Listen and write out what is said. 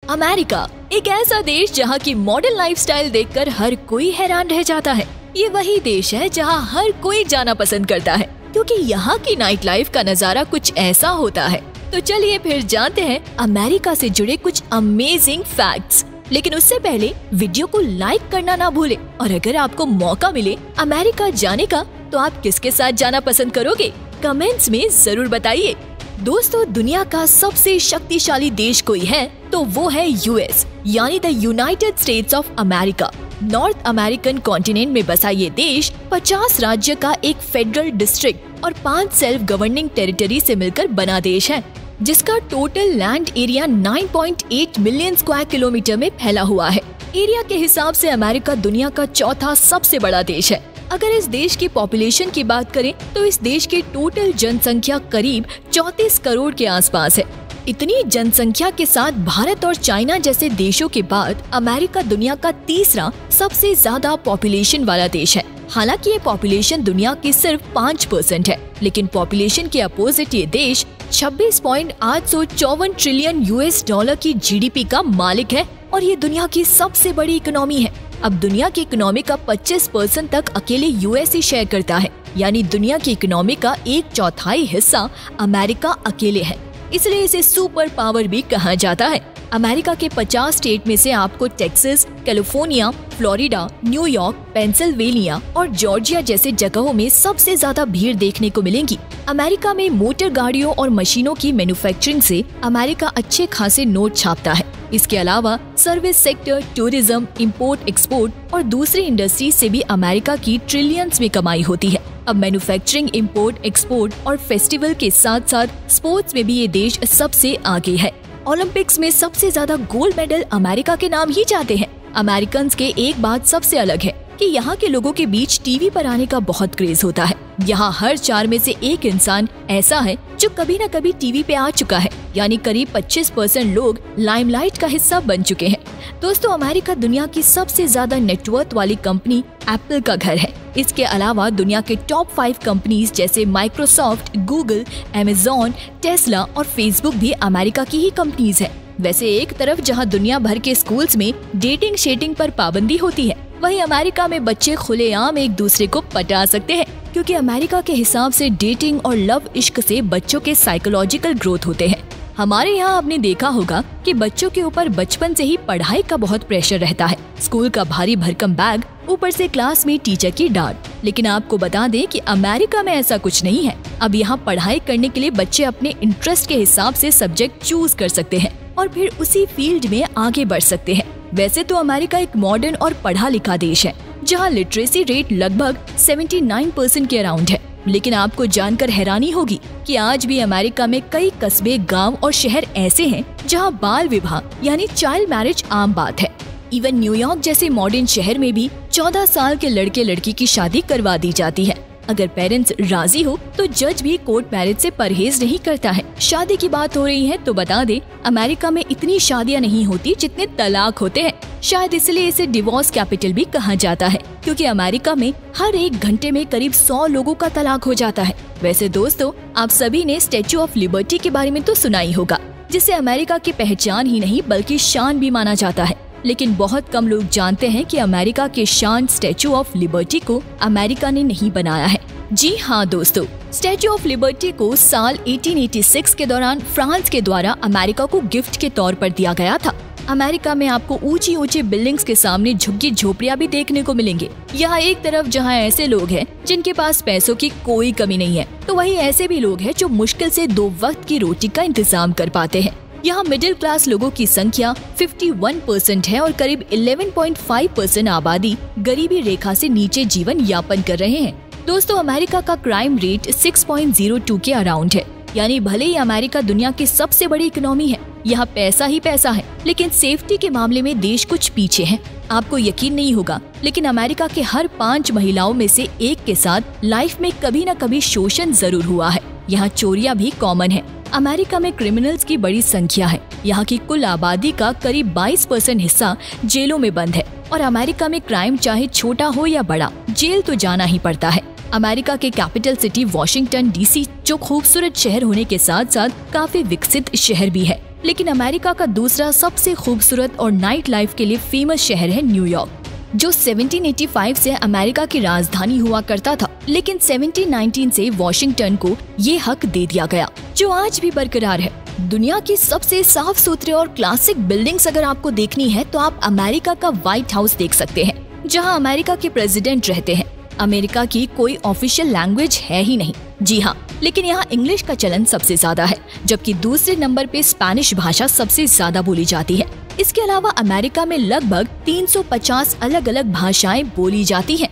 America एक ऐसा देश जहाँ की मॉडर्न लाइफस्टाइल देखकर हर कोई हैरान रह जाता है। ये वही देश है जहाँ हर कोई जाना पसंद करता है, क्योंकि यहाँ की नाइट लाइफ का नजारा कुछ ऐसा होता है। तो चलिए फिर जानते हैं अमेरिका से जुड़े कुछ अमेजिंग फैक्ट्स। लेकिन उससे पहले वीडियो को लाइक करना ना भूले, और अगर आपको मौका मिले अमेरिका जाने का तो आप किसके साथ जाना पसंद करोगे? कमेंट्स में जरूर बताइए। दोस्तों, दुनिया का सबसे शक्तिशाली देश कोई है तो वो है यूएस, यानी the United states of America. North American continent में बसा ये देश 50 राज्य का एक फेडरल डिस्ट्रिक्ट और 5 सेल्फ गवर्निंग टेरिटरी से मिलकर बना देश है, जिसका total land area 9.8 million square kilometre में फैला हुआ है। एरिया के हिसाब से अमेरिका दुनिया का चौथा सबसे बड़ा देश है। अगर इस देश की पॉपुलेशन की बात करें तो इस देश की टोटल जनसंख्या करीब 34 करोड़ के आसपास है। इतनी जनसंख्या के साथ भारत और चाइना जैसे देशों के बाद अमेरिका दुनिया का तीसरा सबसे ज्यादा पॉपुलेशन वाला देश है। हालांकि ये पॉपुलेशन दुनिया की सिर्फ 5% है, लेकिन पॉपुलेशन के अपोजिट ये देश 26.854 ट्रिलियन यूएस डॉलर की जीडीपी का मालिक है और ये दुनिया की सबसे बड़ी इकोनॉमी है। अब दुनिया की इकोनॉमी का 25% तक अकेले यूएस ही शेयर करता है, यानी दुनिया की इकोनॉमी का 1/4 हिस्सा अमेरिका अकेले है। इसलिए इसे सुपर पावर भी कहा जाता है। अमेरिका के 50 स्टेट में से आपको Texas, California, Florida, New York, Pennsylvania और जॉर्जिया जैसे जगहों में सबसे ज्यादा भीड़ देखने को मिलेगी। अमेरिका में मोटर गाड़ियों और मशीनों की मैन्युफैक्चरिंग से अमेरिका अच्छे खासे नोट छापता है। इसके अलावा service sector, tourism, import export और दूसरी इंडस्ट्री से भी अमेरिका की ट्रिलियंस में कमाई होती है। अब मैन्युफैक्चरिंग, इंपोर्ट एक्सपोर्ट और फेस्टिवल के साथ साथ स्पोर्ट्स में भी ये देश सबसे आगे है। ओलंपिक्स में सबसे ज्यादा गोल्ड मेडल अमेरिका के नाम ही जाते हैं। अमेरिकन्स के एक बात सबसे अलग है कि यहाँ के लोगों के बीच टीवी पर आने का बहुत क्रेज होता है। यहाँ हर 4 में से एक इंसान ऐसा है जो कभी न कभी टीवी पे आ चुका है, यानी करीब 25% लोग लाइमलाइट का हिस्सा बन चुके हैं। दोस्तों, अमेरिका दुनिया की सबसे ज्यादा नेटवर्थ वाली कंपनी एप्पल का घर है। इसके अलावा दुनिया के टॉप 5 कंपनीज जैसे माइक्रोसॉफ्ट, गूगल, अमेज़न, टेस्ला और फेसबुक भी अमेरिका की ही कंपनीज है। वैसे एक तरफ जहां दुनिया भर के स्कूल्स में डेटिंग शेटिंग पर पाबंदी होती है, वहीं अमेरिका में बच्चे खुलेआम एक दूसरे को पटा सकते हैं, क्योंकि अमेरिका के हिसाब से डेटिंग और लव इश्क से बच्चों के साइकोलॉजिकल ग्रोथ होते हैं। हमारे यहाँ आपने देखा होगा कि बच्चों के ऊपर बचपन से ही पढ़ाई का बहुत प्रेशर रहता है। स्कूल का भारी भरकम बैग, ऊपर से क्लास में टीचर की डांट। लेकिन आपको बता दें कि अमेरिका में ऐसा कुछ नहीं है। अब यहाँ पढ़ाई करने के लिए बच्चे अपने इंटरेस्ट के हिसाब से सब्जेक्ट चूज कर सकते हैं और फिर उसी फील्ड में आगे बढ़ सकते हैं। वैसे तो अमेरिका एक मॉडर्न और पढ़ा लिखा देश है, जहाँ लिटरेसी रेट लगभग 79% के अराउंड है। लेकिन आपको जानकर हैरानी होगी कि आज भी अमेरिका में कई कस्बे, गांव और शहर ऐसे हैं जहां बाल विवाह यानी चाइल्ड मैरिज आम बात है। इवन न्यूयॉर्क जैसे मॉडर्न शहर में भी 14 साल के लड़के लड़की की शादी करवा दी जाती है। अगर पेरेंट्स राजी हो तो जज भी कोर्ट मैरिज से परहेज नहीं करता है। शादी की बात हो रही है तो बता दे, अमेरिका में इतनी शादियां नहीं होती जितने तलाक होते हैं। शायद इसलिए इसे डिवोर्स कैपिटल भी कहा जाता है, क्योंकि अमेरिका में हर 1 घंटे में करीब 100 लोगों का तलाक हो जाता है। वैसे दोस्तों, आप सभी ने स्टैच्यू ऑफ लिबर्टी के बारे में तो सुना ही होगा, जिसे अमेरिका की पहचान ही नहीं बल्कि शान भी माना जाता है। लेकिन बहुत कम लोग जानते हैं कि अमेरिका के शान स्टैच्यू ऑफ लिबर्टी को अमेरिका ने नहीं बनाया है। जी हाँ दोस्तों, स्टैच्यू ऑफ लिबर्टी को साल 1886 के दौरान फ्रांस के द्वारा अमेरिका को गिफ्ट के तौर पर दिया गया था। अमेरिका में आपको ऊंची ऊंची बिल्डिंग्स के सामने झुग्गी झोपड़ियां भी देखने को मिलेंगे। यहाँ एक तरफ जहाँ ऐसे लोग हैं जिनके पास पैसों की कोई कमी नहीं है, तो वहीं ऐसे भी लोग हैं जो मुश्किल से 2 वक्त की रोटी का इंतजाम कर पाते हैं। यहाँ मिडिल क्लास लोगों की संख्या 51% है और करीब 11.5% आबादी गरीबी रेखा से नीचे जीवन यापन कर रहे हैं। दोस्तों, अमेरिका का क्राइम रेट 6.02 के अराउंड है, यानी भले ही अमेरिका दुनिया की सबसे बड़ी इकोनॉमी है, यहाँ पैसा ही पैसा है, लेकिन सेफ्टी के मामले में देश कुछ पीछे है। आपको यकीन नहीं होगा, लेकिन अमेरिका के हर 5 महिलाओं में से एक के साथ लाइफ में कभी न कभी शोषण जरूर हुआ है। यहाँ चोरियां भी कॉमन है। अमेरिका में क्रिमिनल्स की बड़ी संख्या है। यहाँ की कुल आबादी का करीब 22% हिस्सा जेलों में बंद है और अमेरिका में क्राइम चाहे छोटा हो या बड़ा, जेल तो जाना ही पड़ता है। अमेरिका के कैपिटल सिटी वॉशिंगटन डीसी जो खूबसूरत शहर होने के साथ साथ काफी विकसित शहर भी है। लेकिन अमेरिका का दूसरा सबसे खूबसूरत और नाइट लाइफ के लिए फेमस शहर है न्यूयॉर्क, जो 1785 से अमेरिका की राजधानी हुआ करता था, लेकिन 1719 से वॉशिंगटन को ये हक दे दिया गया, जो आज भी बरकरार है। दुनिया की सबसे साफ सुथरे और क्लासिक बिल्डिंग्स अगर आपको देखनी है तो आप अमेरिका का व्हाइट हाउस देख सकते हैं, जहां अमेरिका के प्रेसिडेंट रहते हैं। अमेरिका की कोई ऑफिशियल लैंग्वेज है ही नहीं, जी हाँ, लेकिन यहाँ इंग्लिश का चलन सबसे ज्यादा है, जबकि दूसरे नंबर पे स्पेनिश भाषा सबसे ज्यादा बोली जाती है। इसके अलावा अमेरिका में लगभग 350 अलग अलग भाषाएं बोली जाती हैं।